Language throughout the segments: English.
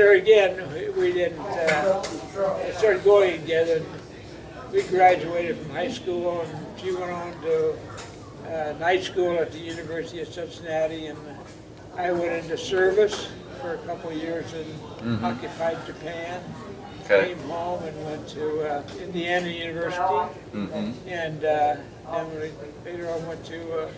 there again, we didn't start going together. We graduated from high school, and she went on to night school at the University of Cincinnati, and I went into service for a couple of years in occupied Japan. Okay. Came home and went to Indiana University, and then later on went to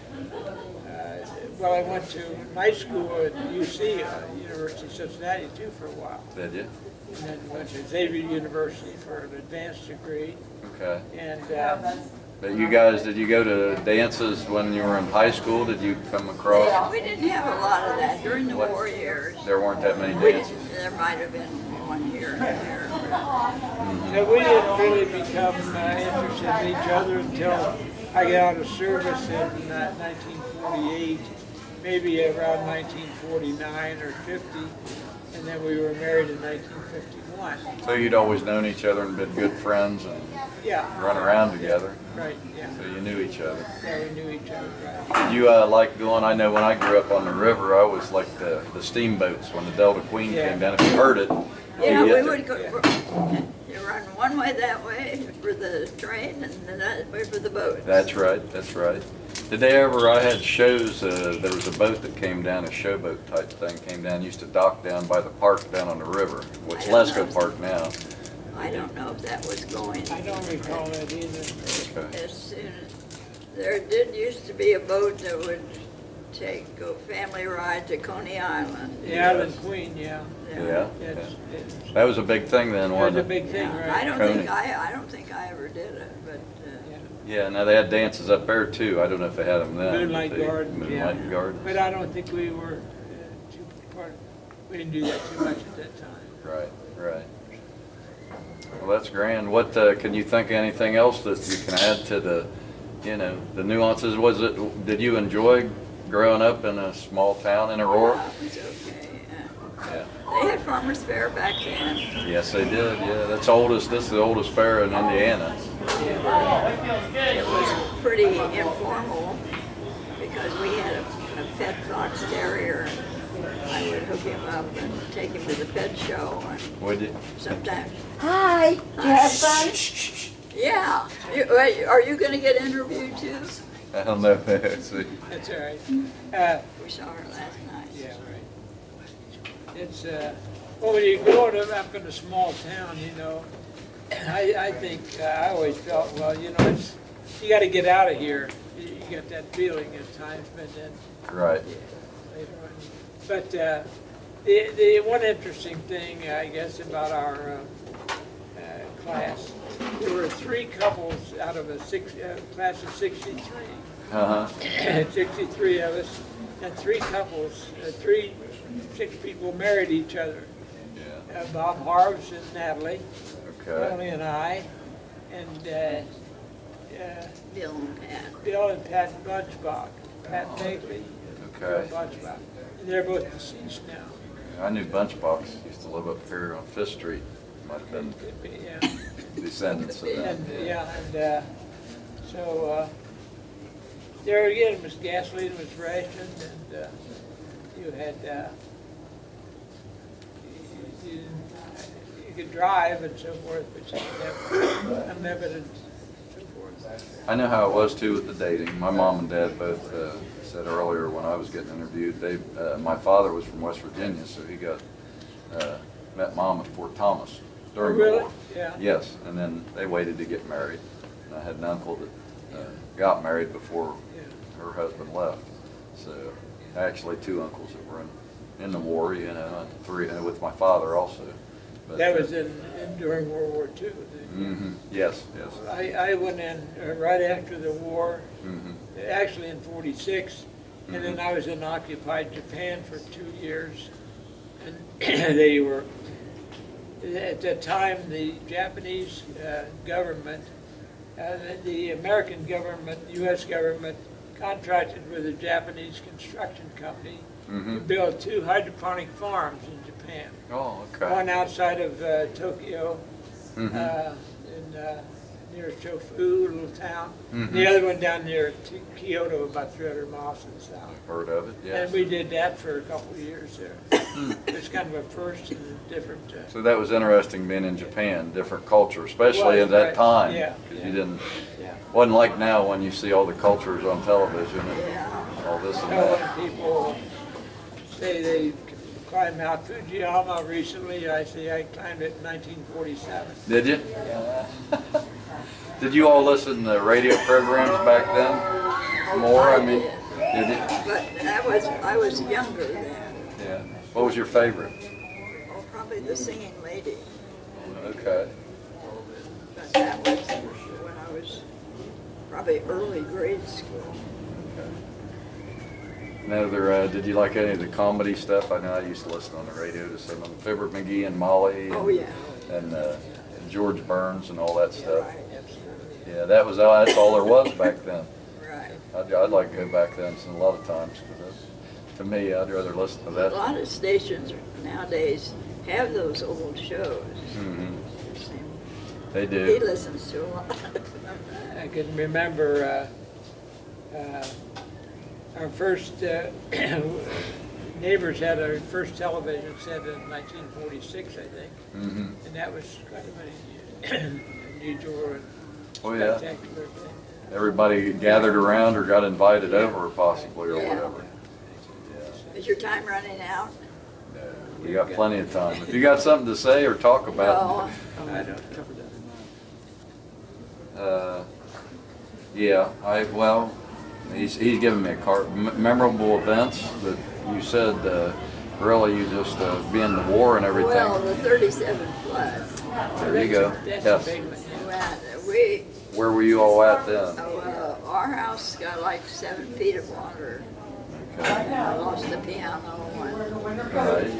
well, I went to night school at UC, University of Cincinnati, too, for a while. Did you? And then went to Xavier University for an advanced degree. Okay. And But you guys, did you go to dances when you were in high school? Did you come across? Yeah, we didn't have a lot of that during the war years. There weren't that many We dances? didn't, there might have been one here and there. we didn't really become interested in each other until I got out of service in 1948, maybe around 1949 or 50, and then we were married in 1951. So you'd always known each other and been good friends and run around together? Right, yeah. So you knew each other? Yeah, we knew each other, right. Did you like going, I know when I grew up on the river, I always liked the steamboats when the Delta Queen came down. If you heard it, Yeah, you we would go, you run one way that way for the train and the other way for the boat. That's right, that's right. Did they ever, I had shows, there was a boat that came down, a showboat type thing, came down, used to dock down by the park down on the river, which Lesko Park now. I don't know if that was going. I don't recall that either. Okay. As soon as, there did used to be a boat that would go family ride to Coney Island. The Island Queen, yeah. Yeah. It's, That was a big thing then, it was wasn't a it? big thing, right? I don't Coney. think I ever did it, but Yeah, now they had dances up there too. I don't know if they had them then. Moonlight Garden, Moonlight Garden. But I don't think we were too part. We didn't do that too much at that time. Right, right. Well, that's grand. What can you think of anything else that you can add to the, the nuances? Did you enjoy growing up in a small town in Aurora? it was okay. Yeah. They had Farmers Fair back then. Yes, they did. Yeah, that's oldest. This is the oldest fair in Indiana. It was pretty informal because we had a pet fox terrier. I would hook him up and take him to the pet show. And Would you? sometimes. Hi, you have fun? Yeah. Are you going to get interviewed too? I don't know. See. That's all right. We saw her last night. Yeah, right. It's well, when you grow up in a small town, I think I always felt, well, it's you got to get out of here. You get that feeling at times, but then Right. later on. But the one interesting thing, I guess, about our class, there were 3 couples out of a class of 63. 63 of us, and 3 couples, 6 people married each other. Yeah. Bob Harves and Natalie, Okay. Tony and I, and Bill and Pat. Bill and Pat Bunchbach, Pat Bagley, Okay. Bill Bunchbach. And they're both deceased now. I knew Bunchbox used to live up here on 5th Street. Might have been Could be, yeah. descendants of that. And so there again, was gasoline was rationed, and you had you could drive and so forth, but you didn't have unlimited and so forth. I know how it was too with the dating. My mom and dad both said earlier when I was getting interviewed, my father was from West Virginia, so he got met Mom at Fort Thomas during the Really? war. Yeah. Yes, and then they waited to get married. And I had an uncle that got married before her husband left. So actually 2 uncles that were in the war, and 3 with my father also. But, That was during World War II. Yes, yes. I went in right after the war, Mm-hmm. actually in '46, and then I was in occupied Japan for 2 years. And they were, at that time, the Japanese government, the American government, U.S. government, contracted with a Japanese construction company to build 2 hydroponic farms in Japan. Oh, okay. One outside of Tokyo, near Chofu, a little town. The other one down near Kyoto, about 300 miles to the south. Heard of it, yes. And we did that for a couple of years there. It's kind of a first and a different. So that was interesting being in Japan, different culture, especially at that Right. time. Yeah, Because yeah. you didn't, Yeah. wasn't like now when you see all the cultures on television and all this and that. When people say they climbed Mount Fujiyama recently, I say I climbed it in 1947. Did you? Did you all listen to radio programs back then? More, I mean, did you? But I was younger then. Yeah. What was your favorite? Oh, probably the singing lady. Okay. But that was when I was probably early grade school. Another, did you like any of the comedy stuff? I know I used to listen on the radio to some of them. Fibber McGee and Molly. And, Oh, yeah. And George Burns and all that stuff. Right. Yeah, that's all there was back then. Right. I'd like to go back then a lot of times. Because to me, I'd rather listen to A that. lot of stations nowadays have those old shows. Hmm. They He do. listens to a lot of them. I can remember our first neighbors had our first television set in 1946, I think, Hmm. and that was kind of an unusual and Oh, yeah. spectacular thing. Everybody gathered around or got invited over possibly or Yeah. whatever. Is your time running out? We got plenty of time. If you got something to say or talk about. No. I don't cover that. Yeah, well, he's giving me a card. Memorable events that you said, really you just, being the war and everything. Well, the 37 flood. There you go. That's Yes. a big one. Yeah. We, Where were you all at then? our house got like 7 feet of water. Okay. And I lost the piano and Right.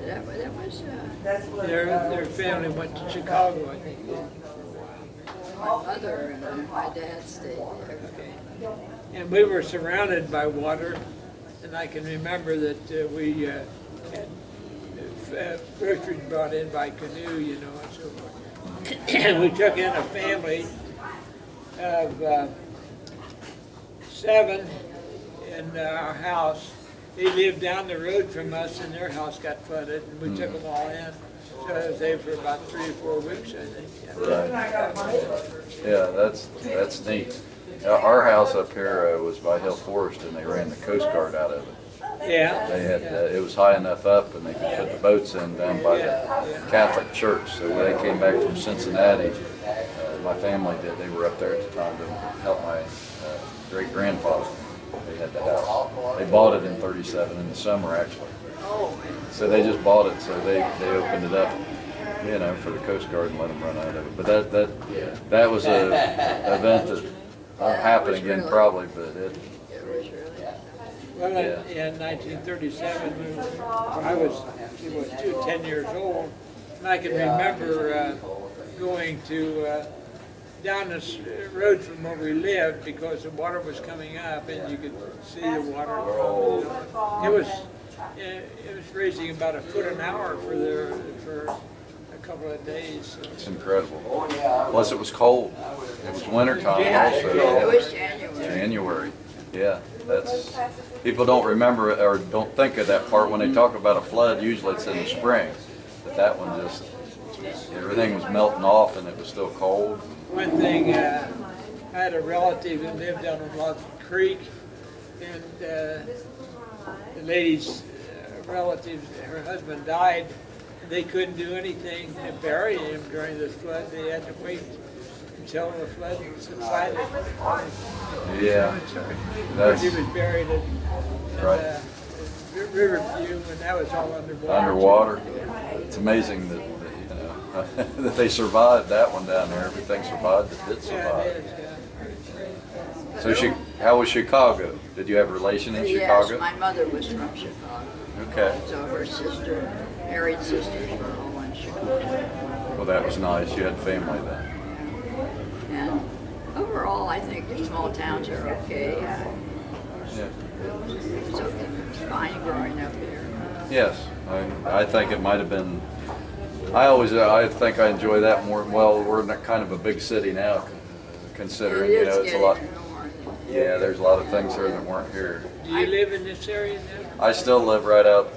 that was, Their family went to Chicago, I think. my mother and my dad stayed there. Okay. And we were surrounded by water, and I can remember that we had groceries brought in by canoe, you know, and so forth. And we took in a family of 7 in our house. They lived down the road from us, and their house got flooded, and we took them all in. So I was there for about 3 or 4 weeks, I think. Yeah, that's neat. Our house up here was by Hill Forest, and they ran the Coast Guard out of it. Yeah. They had, it was high enough up, and they could put the boats in down by the Catholic Church. So when they came back from Cincinnati, my family did. They were up there at the time to help my great grandfather. They had the house. They bought it in '37 in the summer, actually. So they just bought it. So they opened it up, you know, for the Coast Guard and let them run out of it. But that was a event that won't happen again probably. But it. It was really, Well, Yeah. in 1937, I was 10 years old, and I can remember going to down this road from where we lived because the water was coming up, and you could see the water. It was raising about a foot an hour for a couple of days. It's incredible. Plus, it was cold. It was wintertime also. it was January. January. Yeah, that's people don't remember it or don't think of that part when they talk about a flood. Usually, it's in the spring, but that one just everything was melting off and it was still cold. One thing, I had a relative who lived down on Lost Creek, and the lady's relative, her husband died, and they couldn't do anything to bury him during this flood. They had to wait until the flood subsided. Yeah, But he that's was buried at right. Riverview, and that was all underwater. Underwater. It's amazing that you know that they survived that one down there. Everything survived that did Yeah, survive. it is, yeah. So how was Chicago? Did you have a relation in Yes, Chicago? my mother was from Chicago. Okay. So her sister, married sisters were all in Chicago. Well, that was nice. You had family then. And overall, I think the small towns are okay. Yeah. So it's fine growing up here. Yes, I think it might have been. I think I enjoy that more. Well, we're in kind of a big city now, considering It is it's a lot. getting north. Yeah, there's a lot of things here that weren't here. Do you live in this area now? I still live right out,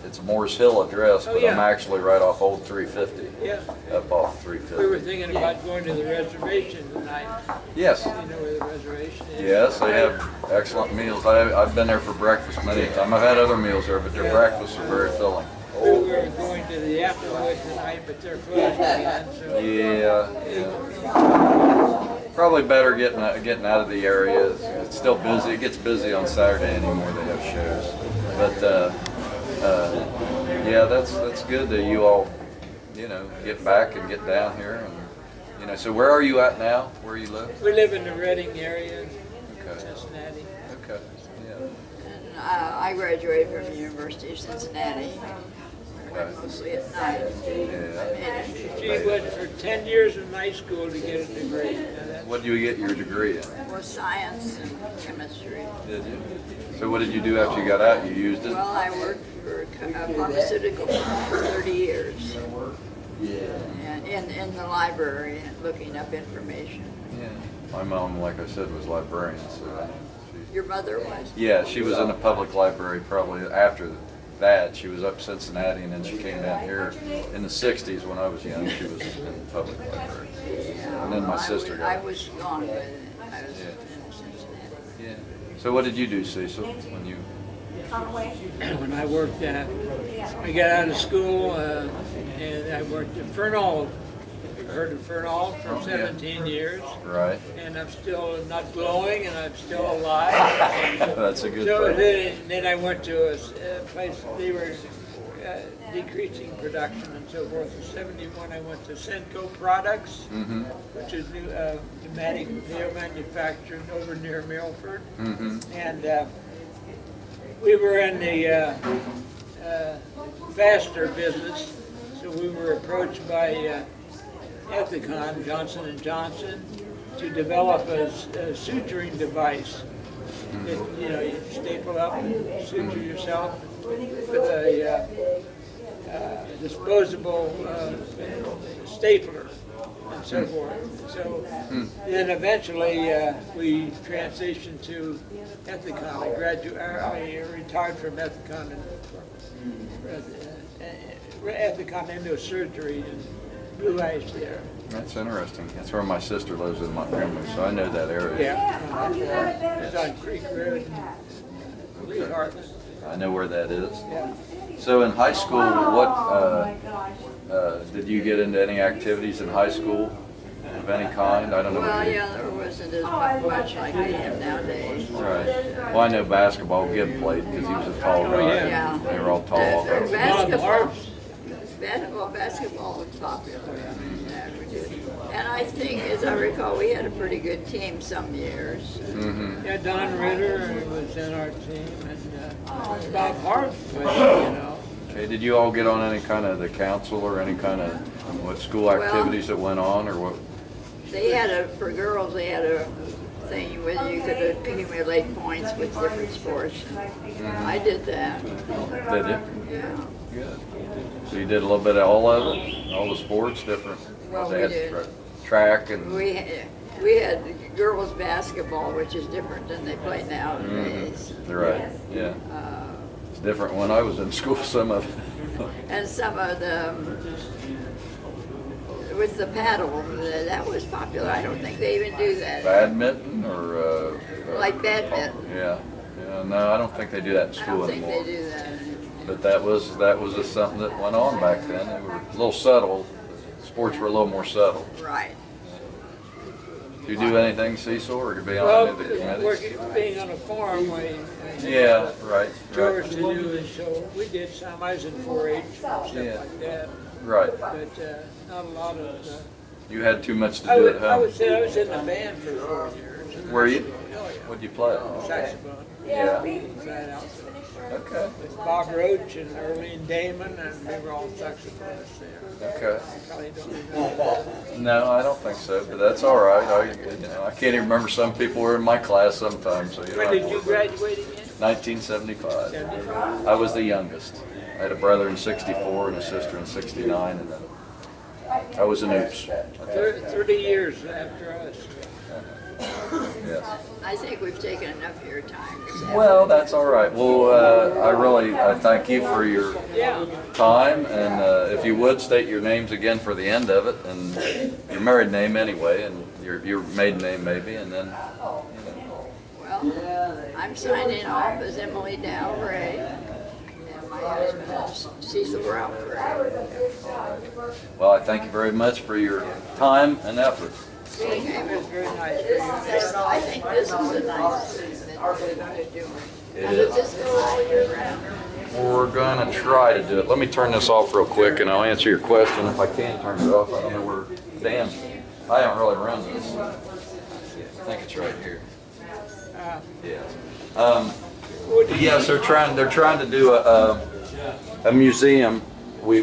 it's a Morris Hill address, Oh, but yeah. I'm actually right off Old 350, Yeah, up off we were 350. thinking about going to the reservation tonight. Yes, You know where the reservation is? yes, they have excellent meals. I've been there for breakfast many a time. I've had other meals there, but their breakfasts are very filling. We were going to the Applewood tonight, but they're closed again, so. Yeah. Probably better getting out of the area. It's still busy. It gets busy on Saturday anymore. They have shows, but yeah, that's good that you all, get back and get down here, and So where are you at now? Where you live? We live in the Reading area, Okay. Cincinnati. Okay. Yeah. And I graduated from the University of Cincinnati, mostly at night. Yeah. She went for 10 years in high school to get a degree. Now that's- What do you get your degree in? Was science and chemistry. Did you? So what did you do after you got out? You used it? Well, I worked for a pharmaceutical firm for 30 years. And in the library, looking up information. Yeah. My mom, like I said, was librarian, so Your mother was? yeah, she was in the public library probably after that. She was up Cincinnati, and then she came down here in the 60s when I was young. She was in the public library. And then my sister got I was gone with it. I was Yeah. in Cincinnati. Yeah. So what did you do, Cecil, when you? When I worked, I got out of school and I worked at Fernald. You've heard of Fernald for Oh, yeah. 17 years. Right. And I'm still not glowing and I'm still alive. That's a good So thing. then I went to a place, they were decreasing production and so forth. In 71, I went to Senco Products, Mm-hmm. which is pneumatic wheel manufactured over near Milford. Mm-hmm. And we were in the fastener business, so we were approached by Ethicon, Johnson & Johnson, to develop a suturing device that, you staple up and suture yourself with a disposable stapler and so forth. So then eventually we transitioned to Ethicon. I retired from Ethicon Ethicon Endosurgery in Blue Ice there. That's interesting. That's where my sister lives in Montgomery, so I know that area. Yeah, it's on Creek Road in Lee Hartman. I know where that is. Yeah. So in high school, what did you get into any activities in high school of any kind? I don't know. Well, yeah, there wasn't as much like they have nowadays. Right. Well, I know basketball. Gib played because he was a tall guy. yeah. Yeah. They were all tall. Basketball was popular. Yeah, we did. And I think, as I recall, we had a pretty good team some years. Mm-hmm. Yeah, Don Ritter was in our team, and Bob Hart played, Okay. Did you all get on any kind of the council or any kind of school activities that went on, or what? They had for girls, they had a thing where you could accumulate points with different sports. I did that. Did you? Yeah. Good. So you did a little bit of all of it, all the sports, different. Well, they we had did. track and. We had girls basketball, which is different than they play nowadays. Right. Yeah. It's different when I was in school. Some of it. And some of the, with the paddle, that was popular. I don't think they even do that. Badminton or. Like badminton. Yeah. Yeah. No, I don't think they do that in I school don't think anymore. they do that. But that was just something that went on back then. They were a little subtle. Sports were a little more subtle. Right. Do you do anything, Cecil, or you be on Well, any of the committees? being on a farm, Yeah, right. chores Right. to do, and so we did some. I was in 4-H, stuff Yeah. like that, Right. but not a lot of. You had too much to I do would, at I home. would say I was in the band for 4 years. Were you? Oh, yeah. What'd you play? Saxophone. Yeah. Inside out. Okay. With Bob Roach and Earlene Damon, and we were all saxophonists there. Okay. Probably don't remember. No, I don't think so, but that's all right. I can't even remember some people were in my class sometimes. So you don't When have did to you worry about it. graduate again? 1975. 75. I was the youngest. I had a brother in 64 and a sister in 69, and then I was an oops. 30 years after us. Yes. I think we've taken enough of your time this afternoon. Well, that's all right. Well, I thank you for your Yeah. time, and if you would state your names again for the end of it, and your married name anyway, and your maiden name maybe, and then. Well, I'm signing off as Emily Dow Ray, and my husband is Cecil Ralph Ray. Well, I thank you very much for your time and effort. It was very nice. I think this is the nicest thing that they're doing. It Now, is. does this go all year round? We're gonna try to do it. Let me turn this off real quick, and I'll answer your question. If I can turn it off, I don't know where. Damn, I haven't really run this. I think it's right here. Yeah. Yes, they're trying to do a museum. We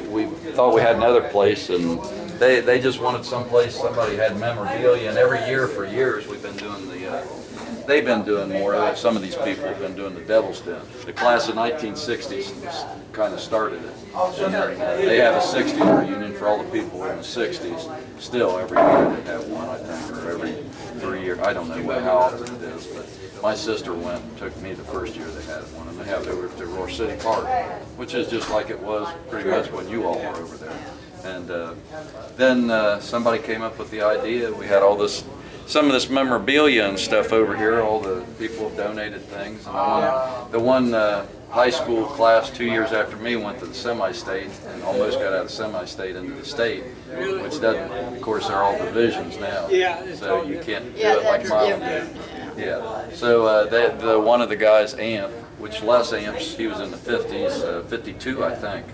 thought we had another place, and they just wanted someplace somebody had memorabilia, and every year for years we've been doing they've been doing more of it. Some of these people have been doing the Devil's Den. The class of 1960s kind of started it. And they have a 60th reunion for all the people in the 60s. Still, every year they have one, I think, or every 3 years. I don't know how often it is, but my sister went and took me the first year they had one, and they have it over to Roar City Park, which is just like it was pretty much when you all were over there. And then somebody came up with the idea. We had some of this memorabilia and stuff over here. All the people have donated things. And the one high school class 2 years after me went to the semi-state and almost got out of semi-state into the state, which doesn't, of course, they're all divisions now. Yeah. So you can't do Yeah, it like that's mine. different. Yeah. So one of the guys, Amp, which Les Amp's, he was in the 50s, 52, I think.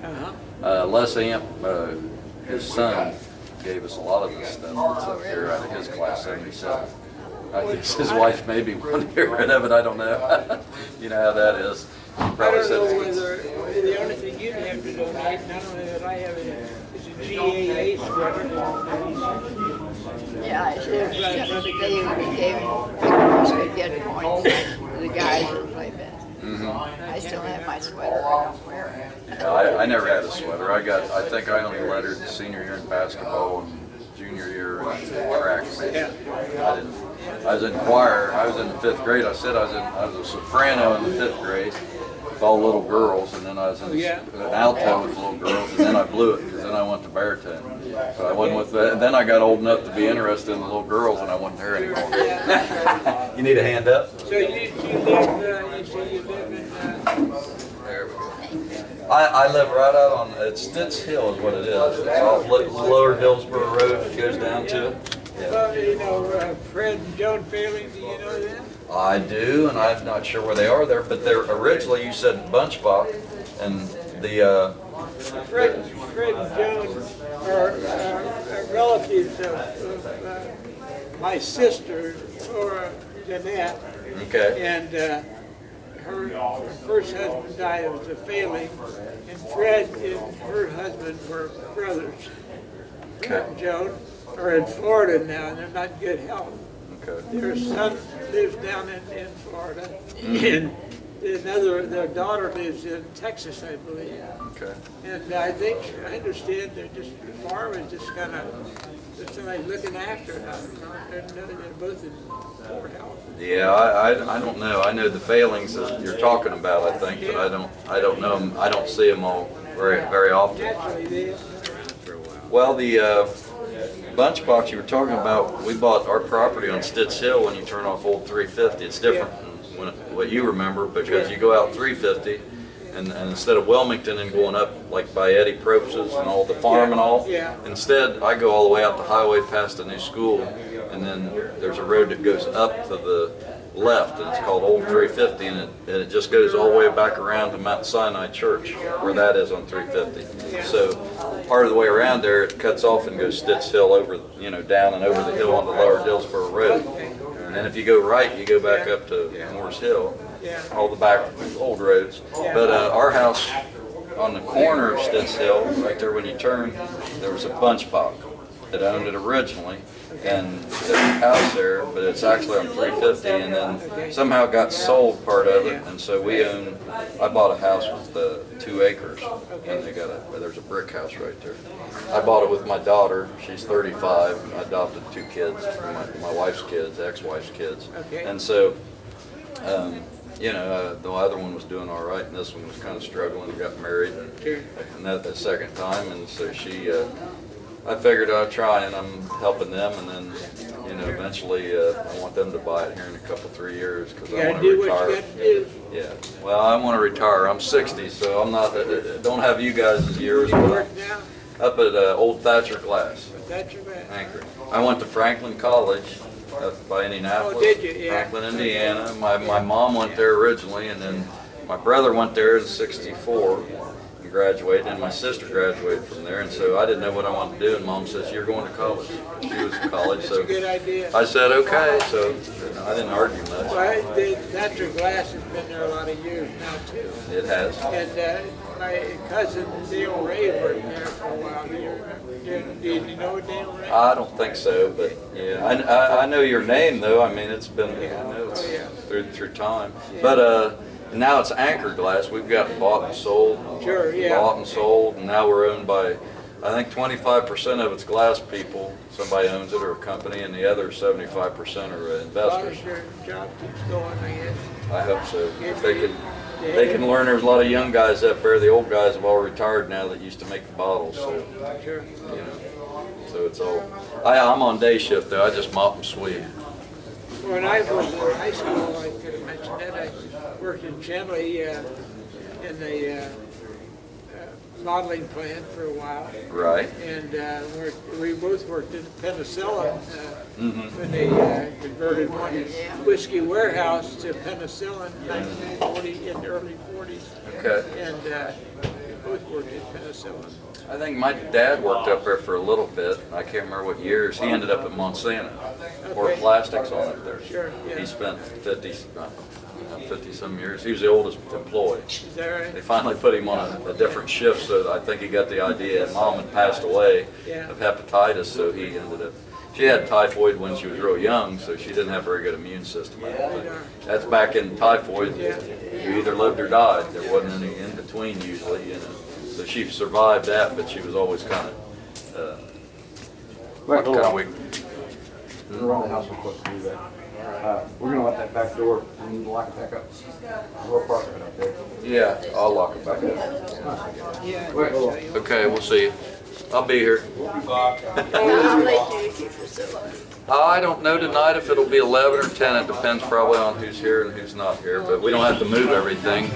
Les Amp, his son, gave us a lot of this stuff that's up here out of his class, 77. I guess his wife maybe wanted to get rid of it, I don't know. You know how that is. I Probably don't said know it's whether, the only thing you'd have to donate, not only that I have it, is a GAA sweater. Yeah, I should have, they gave, people could get points, the guys who play best. I still have my sweater, I don't wear it. Yeah, I never had a sweater. I think I only lettered senior year in basketball and junior year in track. I was in choir. I was in the 5th grade. I said I was a soprano in the 5th grade with all little girls, and then I was in an alto with little girls, and then I blew it because then I went to baritone. So I wasn't with that. And then I got old enough to be interested in the little girls, and I wasn't there anymore. You need a hand up? So you live, you say you live in, There we go. I live right out on, it's Stitz Hill is what it is. It's off Lower Hillsborough Road, it goes down to it. well, you know, Fred and Joan Failing, do you know them? I do, and I'm not sure where they are there, but they're originally, you said Bunchbach, and the, Fred and Joan are relatives of my sister, Laura Jeanette, okay, and her first husband died of a failing, and Fred and her husband were brothers. Fred and Joan are in Florida now, and they're not in good health. okay. Their son lives down in Florida, and their daughter lives in Texas, I believe. Okay. And I understand they're just, the farm is just kind of, there's somebody looking after it. I don't know, they're both in poor health. Yeah, I don't know. I know the failings that you're talking about, I think, but I don't know them. I don't see them all very often. Naturally, they haven't been around for a while. Well, the Bunchbox you were talking about, we bought our property on Stitz Hill when you turn off Old 350. It's different than what you remember, because you go out 350, and instead of Wilmington and going up like by Eddie Propst's and all the farm and all, instead I go all the way out the highway past the new school, and then there's a road that goes up to the left, and it's called Old 350, and it just goes all the way back around to Mount Sinai Church, where that is on 350. So part of the way around there, it cuts off and goes Stitz Hill over, down and over the hill onto Lower Dillsboro Road. And then if you go right, you go back up to Moore's Hill, all the back old roads. But our house on the corner of Stitz Hill, right there when you turn, there was a bunch box. that owned it originally, and there's a house there, but it's actually on 350, and then somehow got sold part of it, and so we own. I bought a house with 2 acres, and there's a brick house right there. I bought it with my daughter. She's 35. I adopted 2 kids, my wife's kids, ex-wife's kids, and so. The other one was doing all right, and this one was kind of struggling. Got married, and that the second time, and so I figured I'd try, and I'm helping them, and then, eventually I want them to buy it here in a couple, 3 years, because I want to retire. What you got to do. Yeah, well, I want to retire. I'm 60, so I'm not. Don't have you guys' years. You work now? Up at Old Thatcher Glass. Thatcher Glass. Anchor. I went to Franklin College. Up by Indianapolis. Oh, did you? Yeah. Franklin, Indiana. My mom went there originally, and then my brother went there in '64 and graduated, and my sister graduated from there. And so I didn't know what I wanted to do, and Mom says, "You're going to college." She was in college, That's so a good idea. I said, "Okay." So I didn't argue much. Well, Thatcher Glass has been there a lot of years now too. It has. And my cousin Dale Ray worked there for a while. Do you know Dale Ray? I don't think so, but yeah, I know your name though. I mean, it's been through time, but now it's Anchor Glass. We've gotten bought and sold. Sure, yeah. Bought and sold, and now we're owned by, I think 25% of it's glass people. Somebody owns it or a company, and the other 75% are investors. Well, your job keeps going, I guess. I hope so. If they can learn. There's a lot of young guys up there. The old guys have all retired now that used to make the bottles. So, Sure. So it's all. I'm on day shift though. I just mop and sweep. When I was in high school, I could have mentioned that, I worked in Chandley in the modeling plant for a while. Right. And we both worked in penicillin when they converted one whiskey warehouse to penicillin in 1940, in the early 40s. Okay. And we both worked in penicillin. I think my dad worked up there for a little bit. I can't remember what years. He ended up at Monsanto, poured plastics on it there. Sure, yeah. He spent 50 some years. He was the oldest employee. Is that right? They finally put him on a different shift, so I think he got the idea. Mom had passed away of hepatitis, so he ended up. She had typhoid when she was real young, so she didn't have a very good immune system. That's back in typhoid. You either lived or died. There wasn't any in between usually, So she survived that, but she was always kind of weak. We're gonna run the house real quick to do that. We're gonna let that back door and lock it back up. We'll park it up there. Yeah, I'll lock it back up. Yeah. Okay, we'll see you. I'll be here. How late do you keep facility? I don't know tonight if it'll be 11 or 10. It depends probably on who's here and who's not here, but we don't have to move everything.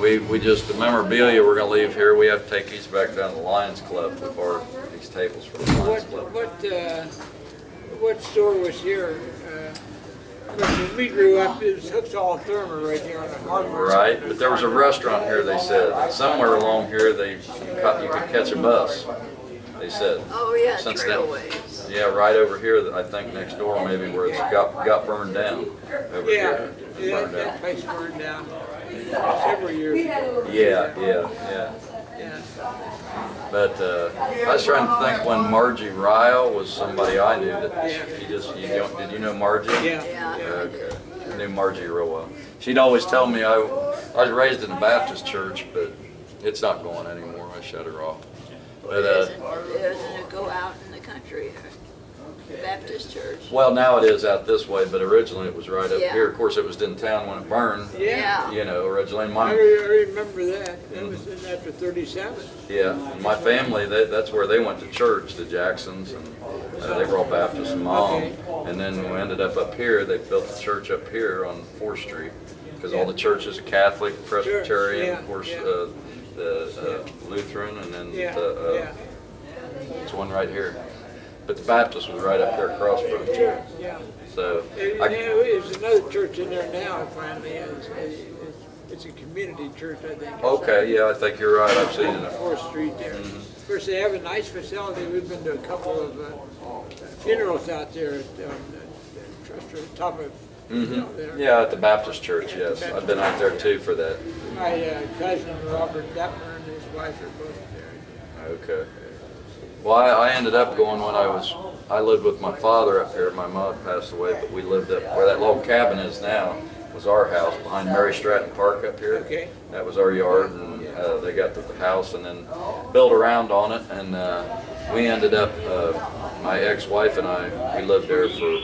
We just, the memorabilia we're going to leave here, we have to take these back down to the Lions Club. We borrowed these tables from the Lions Club. What store was here? When we grew up, it was Hooks All Therma right here on the hardware. Right, but there was a restaurant here, they said. Somewhere along here, you could catch a bus, they said. Oh, yeah, Since then. Trailways. Yeah, right over here, I think next door maybe, where it's got burned down. Over here. Burned That down. place burned down several years ago. Yeah. Yeah. But I was trying to think when Margie Ryle was somebody I knew that did you know Margie? Yeah. Okay. I knew Margie real well. She'd always tell me I was raised in a Baptist church, but it's not going anymore. I shut her off. But Doesn't it go out in the country? Baptist church? well, now it is out this way, but originally it was right up Yeah. here. Of course, it was in town when it burned. Yeah. Originally. I remember that. That was in after 37. Yeah, my family, that's where they went to church, the Jacksons, and they were all Baptist and Mom. And then we ended up here, they built the church up here on 4th Street, because all the churches are Catholic, Presbyterian, of course, the Lutheran, and then it's one right here. But the Baptist was right up there across from it. Sure, yeah. So, There's another church in there now, finally. It's a community church, I think. okay, yeah, I think you're right, I've seen On it. 4th Street there. Of course, they have a nice facility. We've been to a couple of funerals out there at the top of there. Yeah, at the Baptist church, yes. I've been out there too for that. My cousin Robert Deppner and his wife are both there. Okay. Well, I ended up going when I lived with my father up here. My mom passed away, but we lived up where that little cabin is now was our house behind Mary Stratton Park up here. Okay. That was our yard, and they got the house and then built around on it, and we ended up, my ex-wife and I, we lived there for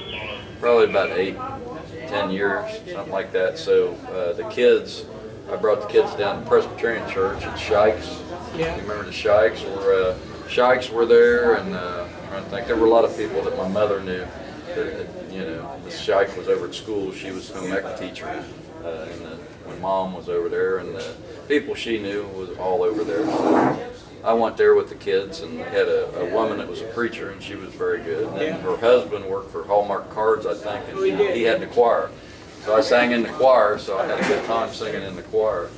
probably about 8-10 years, something like that. So the kids, I brought the kids down to Presbyterian Church at Shikes. Yeah. You remember the Shikes? Shikes were there, and I think there were a lot of people that my mother knew. You know, the Shike was over at school. She was a home ec teacher, when Mom was over there, and the people she knew was all over there. So I went there with the kids, and had a woman that was a preacher, and she was very good. And then her husband worked for Hallmark Cards, I think, and he had the choir. So I sang in the choir, so I had a good time singing in the choir.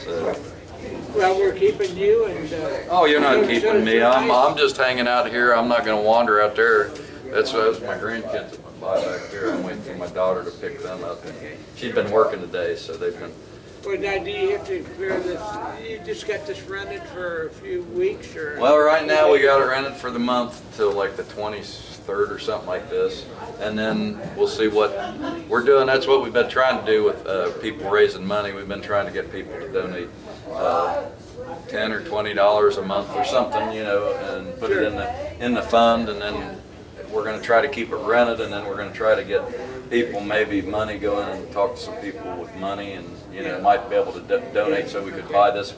So. Well, we're keeping you and... Oh, you're not keeping me. I'm just hanging out here. I'm not going to wander out there. That's my grandkids that went by back there. I'm waiting for my daughter to pick them up. She's been working today, so they've been... Well, now, do you have to clear this? You just got this rented for a few weeks, or? Well, right now we got it rented for the month till like the 23rd or something like this, and then we'll see what we're doing. That's what we've been trying to do with people raising money. We've been trying to get people to donate $10 or $20 a month or something, you know, and put it in the fund, and then we're going to try to keep it rented, and then we're going to try to get people maybe money, go in and talk to some people with money, and you know, might be able to donate so we could buy this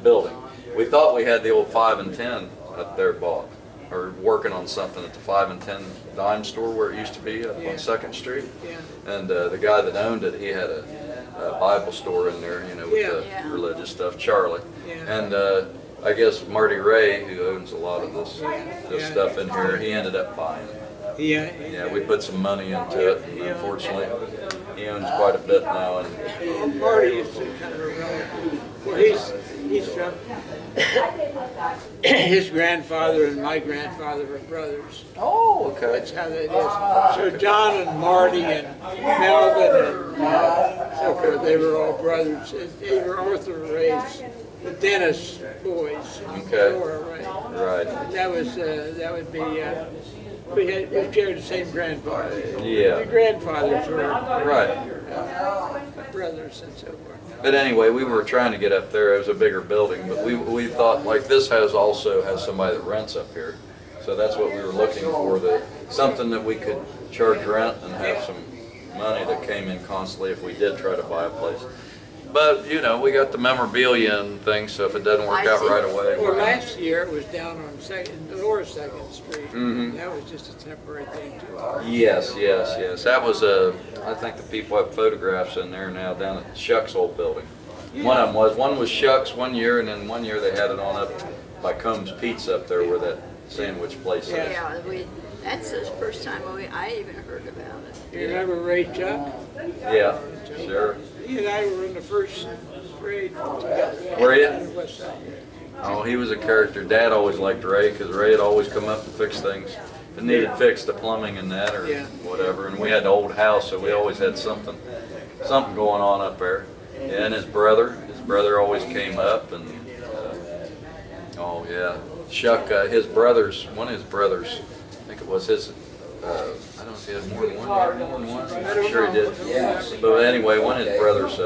building. We thought we had the old 5 and 10 up there bought, or working on something at the 5 and 10 dime store where it used to be up on 2nd Street. And the guy that owned it, he had a Bible store in there, you know, with the religious stuff, Charlie. And I guess Marty Ray, who owns a lot of this stuff in here, he ended up buying it. Yeah, we put some money into it, and unfortunately, he owns quite a bit now. And Marty is kind of a relative. Well, he's from his grandfather and my grandfather were brothers. oh, okay. That's how that is. So John and Marty and Melvin and so forth, they were all brothers. They were Arthur Ray's, the Dennis boys. Okay. Right. Right. That would be. We shared the same grandfather. Yeah. The grandfathers were Right. brothers and so forth. But anyway, we were trying to get up there. It was a bigger building, but we thought like this also has somebody that rents up here. So that's what we were looking for, something that we could charge rent and have some money that came in constantly if we did try to buy a place. But, you know, we got the memorabilia and things, so if it doesn't work out right away. Well, last year it was down on lower 2nd Street. Mm-hmm. That was just a temporary thing too. Yes. That was I think the people have photographs in there now down at Shuck's old building. One was Shuck's one year, and then one year they had it on up by Combs Pizza up there where that sandwich place is. Yeah, that's the first time I even heard about it. You remember Ray Chuck? Yeah, sure. He and I were in the first grade together. Were you? On the west side. Oh, he was a character. Dad always liked Ray because Ray had always come up and fix things that needed fixed, the plumbing and that or whatever. And we had the old house, so we always had something going on up there. Yeah, and his brother always came up, and oh yeah, Shuck, one of his brothers, I think it was his. I don't know if he had more than one. I'm sure he did. Yeah. But anyway, one of his brothers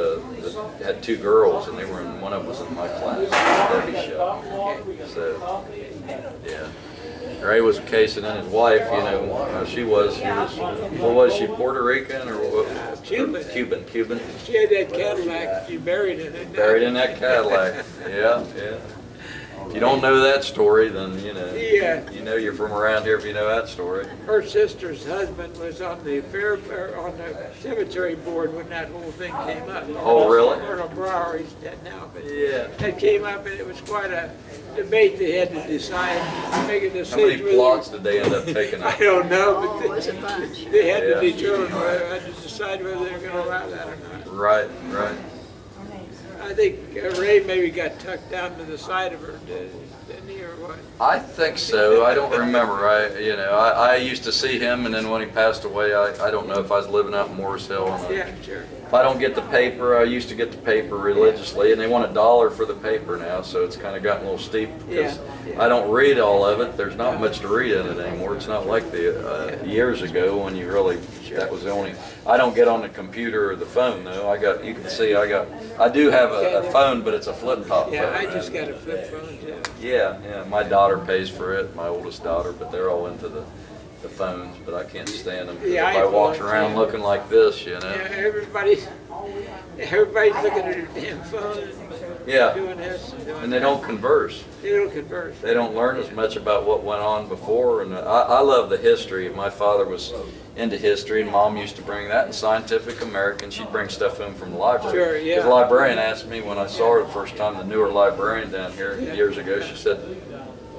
had 2 girls, and one of them was in my class, Debbie Shuck. So, yeah. Ray was a case, and then his wife, you know, she was, what was she, Puerto Rican or what? Cuban. Cuban. She had that Cadillac. She buried in it. Buried in that Cadillac. Yeah. If you don't know that story, then you know you're from around here if you know that story. Her sister's husband was on the cemetery board when that whole thing came up. Oh, really? Colonel Brower, he's dead now, but Yeah. that came up, and it was quite a debate. They had to decide, make a How decision. many plots did they end up taking up? I don't know, Oh, but it was a bunch. they had to determine had to decide whether they were going to allow that or not. Right. I think Ray maybe got tucked down to the side of her, didn't he, or what? I think so. I don't remember. I used to see him, and then when he passed away, I don't know if I was living out in Morris Hill. Yeah, sure. I don't get the paper. I used to get the paper religiously, and they want $1 for the paper now, so it's kind of gotten a little steep because I don't read all of it. There's not much to read in it anymore. It's not like the years ago when you really, that was the only, I don't get on the computer or the phone though. You can see I do have a phone, but it's a flip top phone. Yeah, I just got a flip phone too. Yeah, my daughter pays for it, my oldest daughter, but they're all into the phones, but I can't stand them. The If I walk iPhones, around looking like this, you know. Yeah, everybody's looking at their damn phone and doing this and doing And they don't converse. They don't converse. They don't learn as much about what went on before. And I love the history. My father was into history, and Mom used to bring that in Scientific American. She'd bring stuff home from the library. Sure, yeah. The librarian asked me when I saw her the first time, the newer librarian down here years ago, she said,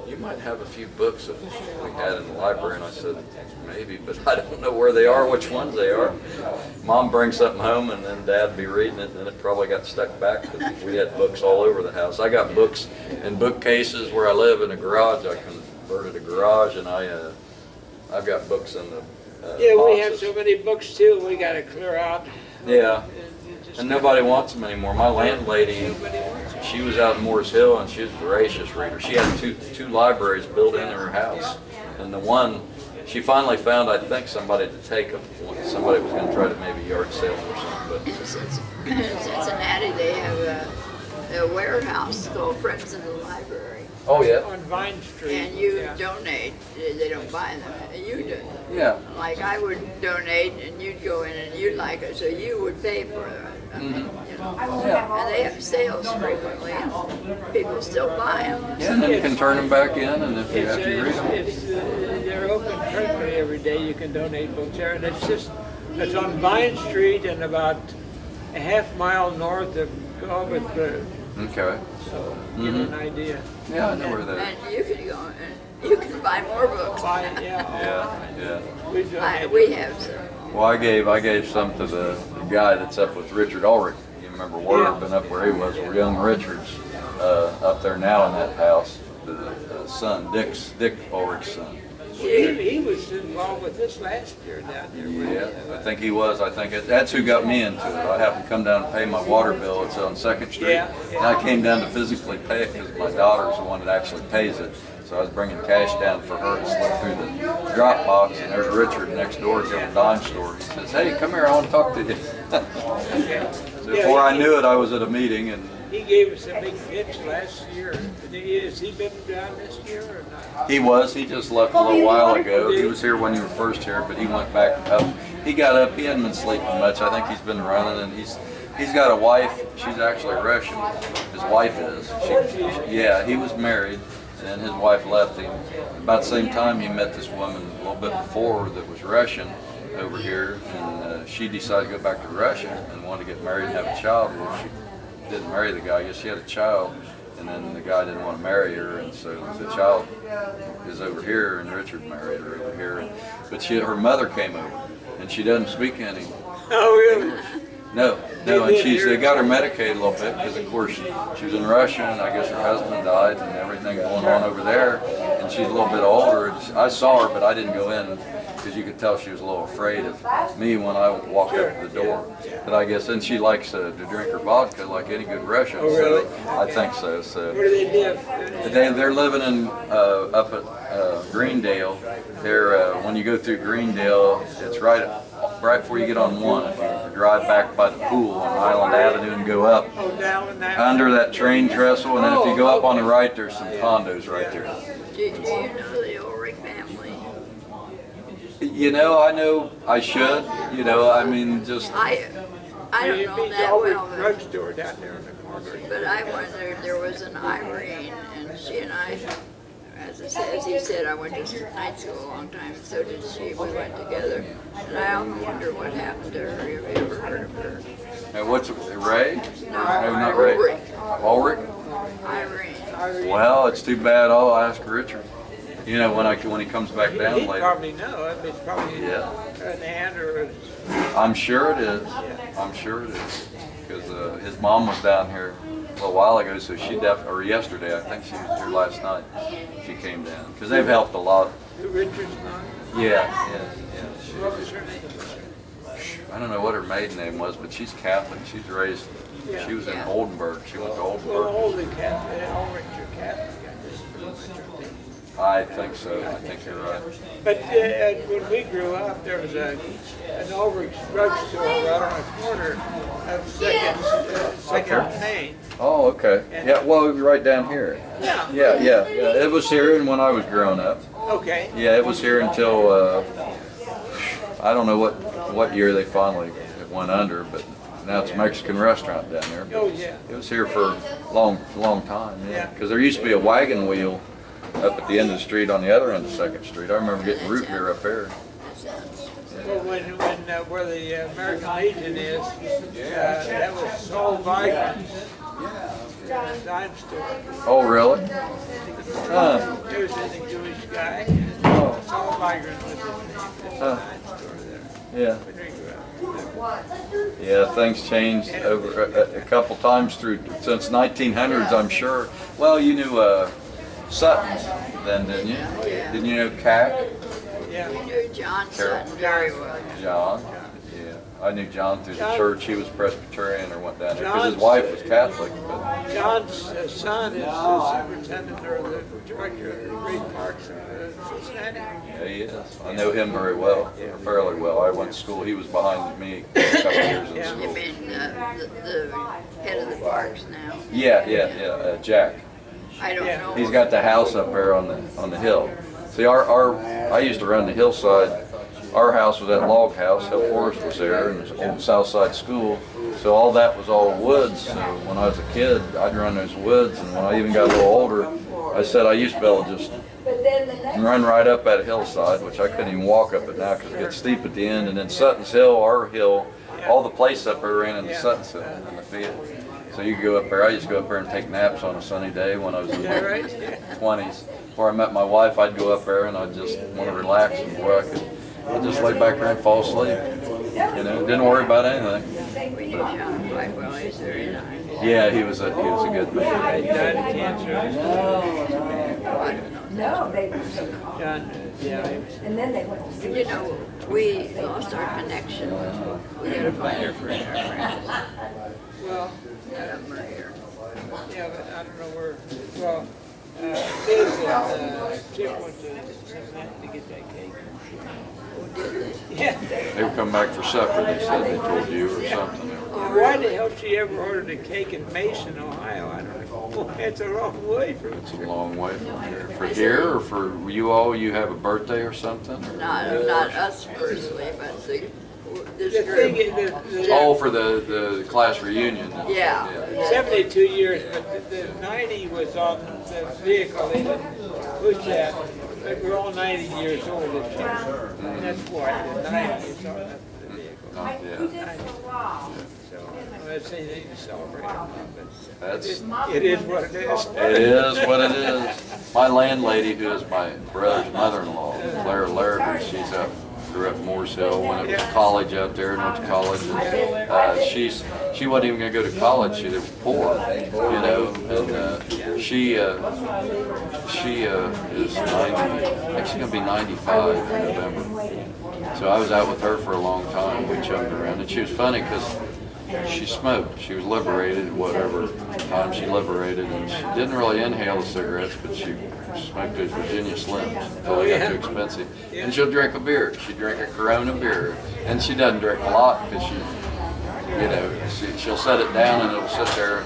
"You might have a few books that we had in the library." And I said, "Maybe, but I don't know where they are, which ones they are." Mom brings something home, and then Dad be reading it, and then it probably got stuck back because we had books all over the house. I got books in bookcases where I live in a garage. I converted a garage, and I've got books in the Yeah, we boxes. have so many books too, we gotta clear out. Yeah. Just And nobody wants them anymore. My landlady, nobody wants it. she was out in Moores Hill, and she was a voracious reader. She had two libraries built into her house, and the one she finally found, I think, somebody to take them. Somebody was going to try to maybe yard sale them or something. In Cincinnati, they have a warehouse called Friends of the Library. Oh yeah. On Vine Street. And you yeah. donate, they don't buy them, you do. Yeah. Like I would donate and you'd go in and you'd like it, so you would pay for it. You know. Yeah. And they have sales frequently, and people still buy them. Yeah, and then you can turn them back in, and if you have to read them. They're open practically every day. You can donate books there, and it's on Vine Street and about a half-mile north of Galbraith Road. Okay. So give you an idea. Yeah, I know where that is. And you can go and you can buy more books. Buy it, yeah. Yeah. We donate. We have some. Well, I gave some to the guy that's up with Richard Ulrich. You remember Word, been up where he was, where young Richard's up there now in that house. The son, Dick Ulrich's son. He was involved with this last year down there. Yeah, I think he was. I think that's who got me into it. I happened to come down and pay my water bill. It's on 2nd Street. Yeah. And I came down to physically pay it because my daughter's the one that actually pays it. So I was bringing cash down for her to slip through the drop box, and there's Richard next door at the dime store. He says, "Hey, come here, I want to talk to you." So before I knew it, I was at a meeting, and He gave us a big pitch last year. Has he been down this year or not? he just left a little while ago. He was here when you were first here, but he went back up. He got up, he hadn't been sleeping much. I think he's been running, and he's got a wife. She's actually Russian. His wife is. Yeah, he was married, and his wife left him. About the same time, he met this woman a little bit before that was Russian over here, and she decided to go back to Russia and wanted to get married and have a child. Well, she didn't marry the guy. I guess she had a child, and then the guy didn't want to marry her, and so the child is over here, and Richard married her over here. But her mother came over, and she doesn't speak any. Oh, really? No, and they got her medicated a little bit because, of course, she was in Russia, and I guess her husband died, and everything going on over there, and she's a little bit older. I saw her, but I didn't go in because you could tell she was a little afraid of me when I walked up to the door. But I guess, and she likes to drink her vodka like any good Russian. Oh, really? So I think so. Where do they live? They're living in up at Greendale. They're when you go through Greendale, it's right before you get on 1. If you drive back by the pool on Island Avenue and go up Oh, down in that. under that train trestle, and then if you go up on the right, there's some condos right there. Do you know the Ulrich family? You know, I know I should. You know, I mean, just I don't It'd know be that Dollar well, drugstore down there in the corner. but I went there was an Irene, and she and I, as he said, I went to night school a long time, and so did she. We went together, and I often wonder what happened to her. Have you ever heard of her? what's Ray? No, not Ray. Ulrich. Ulrich? Irene. Well, it's too bad. I'll ask Richard. You know, when he comes back down He'd later. probably know. It's probably Yeah. an aunt or a... I'm sure it is. I'm sure it is. Because his mom was down here a little while ago, so or yesterday, I think she was here last night. She came down. Because they've helped a lot. Richard's mom. Yeah. What was her name? I don't know what her maiden name was, but she's Catholic. She's raised, Yeah. she was in Yeah. Oldenburg. She went to Well, Oldenburg. Olden Catholic, Ulrich are Catholic, I think. I think so. I think you're right. But when we grew up, there was an Ulrich drugstore right on the corner of Second Main. Oh, okay. Yeah, well, right down here. Yeah. Yeah. It was here and when I was growing up. Okay. Yeah, it was here until, I don't know what year they finally went under, but now it's a Mexican restaurant down there. Oh, yeah. It was here for a long time, yeah. Yeah. Because there used to be a wagon wheel up at the end of the street on the other end of 2nd Street. I remember getting root beer up there. Well, where the American Legion is, that was Soul Vibrant dime store. Oh, really? He was a Jewish guy. Oh. Soul Vibrant was his name. There's a dime store there. Yeah. When we grew up. Yeah, things changed over a couple times since 1900s, I'm sure. Well, you knew Sutton's then, didn't you? Oh, yeah. Didn't you know Cack? Yeah. We knew John Carol. Sutton very well. John? Yeah. I knew John through the John- church. He was Presbyterian or went down there because his John's- wife was Catholic. But John's son is the superintendent or the director of the Great Parks of Cincinnati. yeah, he is. I know him very well, or fairly well. I went to school. He was behind me a couple years in Yeah. You school. mean the head of the parks now? Yeah. Jack. I don't Yeah. know. He's got the house up there on the hill. See, I used to run the hillside. Our house was that log house. Hill Forest was there, and the old South Side School. So all that was all woods. So when I was a kid, I'd run those woods, and when I even got a little older, I said I used to be able to just run right up that hillside, which I couldn't even walk up it now because it gets steep at the end. And then Sutton's Hill, our hill, all the place up there ran into Sutton's Hill in the field. So you could go up there. I used to go up there and take naps on a sunny day when I was in Yeah, my right? Yeah. 20s. Before I met my wife, I'd go up there and I'd just want to relax, and boy, I'd just lay back there and fall asleep. You know, didn't worry about anything. We knew John quite well. He's very nice. Yeah, he was a good man. He died of cancer. No, they were, John, yeah, he was. and then they went to see. You know, we lost our connection. We got to find her friend. Well, None of them are here. yeah, but I don't know where, well, Liz and Chip went to Cincinnati to get that cake. Oh, did they? Yeah. They were coming back for supper, they said they told you or something. Why the hell she ever ordered a cake in Mason, Ohio? I don't know. It's a long way from It's a long way from here. For here or for you all, you have a birthday or something? Not us personally, but this the thing group. is, Oh, for the class reunion. Yeah. 72 years, but the 90 was on the vehicle. They didn't push that. But we're all 90 years old this year. And that's why the 90 is on the vehicle. Oh, yeah. 90. So I'm not saying anything to celebrate or not, but That's, it is what it is. it is what it is. My landlady, who is my brother's mother-in-law, Claire Larrabee, she's up, grew up in Moores Hill when it was college out there, and went to college. And, she wasn't even gonna go to college. She was poor, you know. And she is 90. I think she's gonna be 95 in November. So I was out with her for a long time. We chummed around, and she was funny because she smoked. She was liberated, whatever time she liberated, and she didn't really inhale the cigarettes, but she smoked those Virginia Slims until they got too expensive. And she'll drink a beer. She drank a Corona beer, and she doesn't drink a lot because she, you know, she'll set it down and it'll sit there,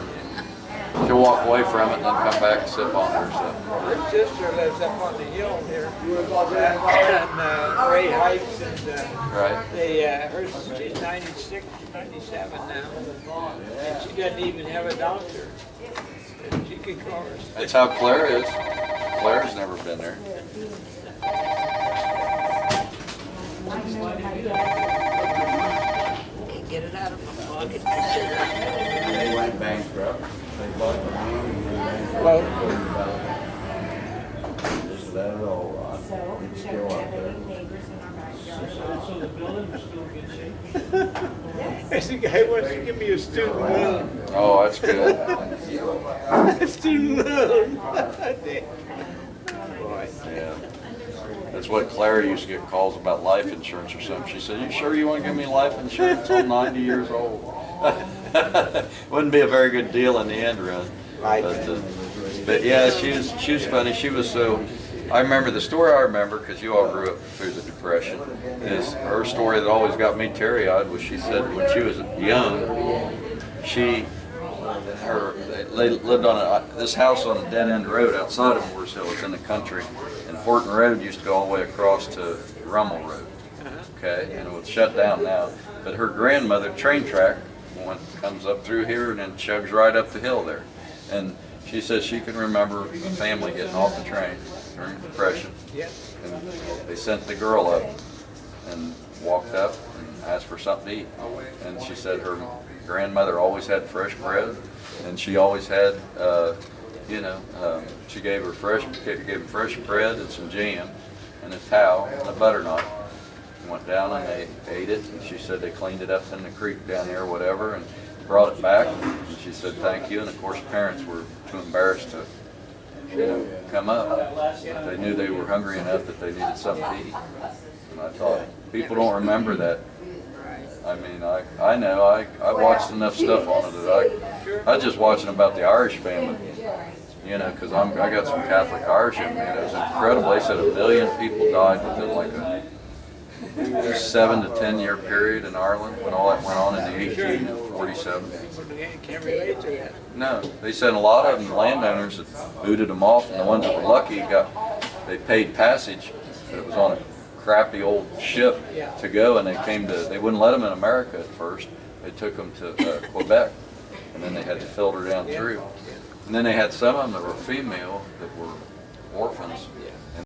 and she'll walk away from it and then come back and sip on her stuff. Her sister lives up on the hill here, on Ray Heights, and Right? she's 96, 97 now, and she doesn't even have a doctor. And she can call her. That's how Claire is. Claire's never been there. Can't get it out of my pocket. They went bankrupt. They bought the land and they went Well, bankrupt. Just let it all rot. It's still up there. So the building is still in good shape? there's a guy who wants to give me a student loan. Oh, that's good. A student loan. Boy. Yeah. That's what Claire used to get calls about life insurance or something. She said, "You sure you want to give me life insurance? I'm 90 years old." Wouldn't be a very good deal in the end run. But yeah, she was funny. She was so. I remember the story I remember, because you all grew up through the Depression, is her story that always got me teary-eyed was she said when she was young, they lived on this house on a dead-end road outside of Morris Hill. It's in the country, and Horton Road used to go all the way across to Rummel Road, okay, and it was shut down now. But her grandmother, train track, comes up through here and then chugs right up the hill there. And she says she can remember the family getting off the train during the Depression. And they sent the girl up and walked up and asked for something to eat. And she said her grandmother always had fresh bread, and she always had, she gave her fresh bread and some jam and a towel and a butter knife. Went down and they ate it, and she said they cleaned it up in the creek down there or whatever and brought it back, and she said thank you. And of course parents were too embarrassed to come up. They knew they were hungry enough that they needed something to eat. And I thought, people don't remember that. I mean, I know, I watched enough stuff on it that I was just watching about the Irish family, because I got some Catholic Irish in me, and it was incredible. They said 1 million people died within like a 7 to 10 year period in Ireland when all that went on in the 1847. Can't relate to that. No, they said a lot of them landowners that booted them off, and the ones that were lucky they paid passage, but it was on a crappy old ship to go, and they wouldn't let them in America at first. They took them to Quebec, and then they had to filter down through. And then they had some of them that were female that were orphans.